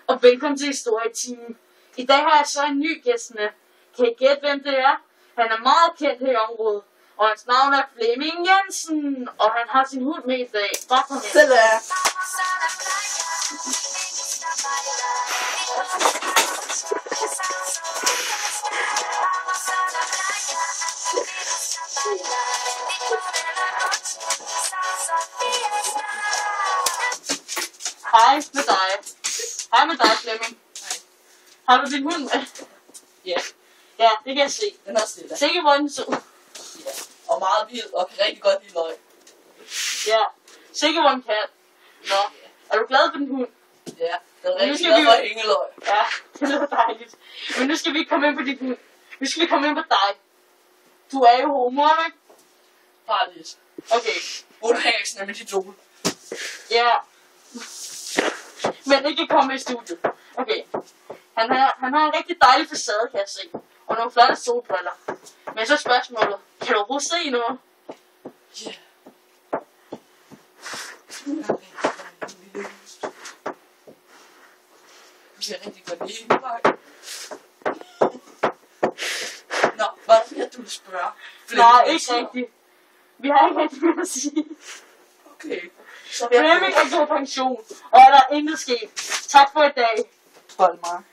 og velkommen til Historietimen. I dag har jeg så en ny gæst med. Kan I gætte, hvem det er? Han er meget kendt her i området, og hans navn er Flemming Jensen, og han har sin hund med i dag. Bare kom ind. Selv er. Hej med dig. Hej med dig, Flemming. Hej. Har du din hund med? Ja, Ja, det kan jeg se. den er stille. Sikke hvor den så. Ja, og meget vild og kan rigtig godt lide løg. Ja, sikke hvor den kan. Nå, er du glad for din hund? Ja, den er Nu rigtig skal glad vi- for at hænge løg. Ja, det lyder dejligt. Men nu skal vi ikke komme ind på din hund. Nu skal vi komme ind på dig. Du er jo homo, ikke? Bare lidt. Okay. Hun hænger sådan med dit sol. Ja. Men ikke komme i studiet. Okay. Han har en rigtig dejlig facade, kan jeg se. Og nogle flotte solbriller. Men så spørgsmålet. Kan du overhovedet se noget? Ja. Vi kan rigtig godt lide hænge løg. Nå, hvad er det mere, du vil spørge? Nej, ikke rigtigt. Vi har ikke rigtig mere at sige. Okay. Så vil jeg Flemming er gået på pension, og er der intet sket. Tak for i dag. Hold mig.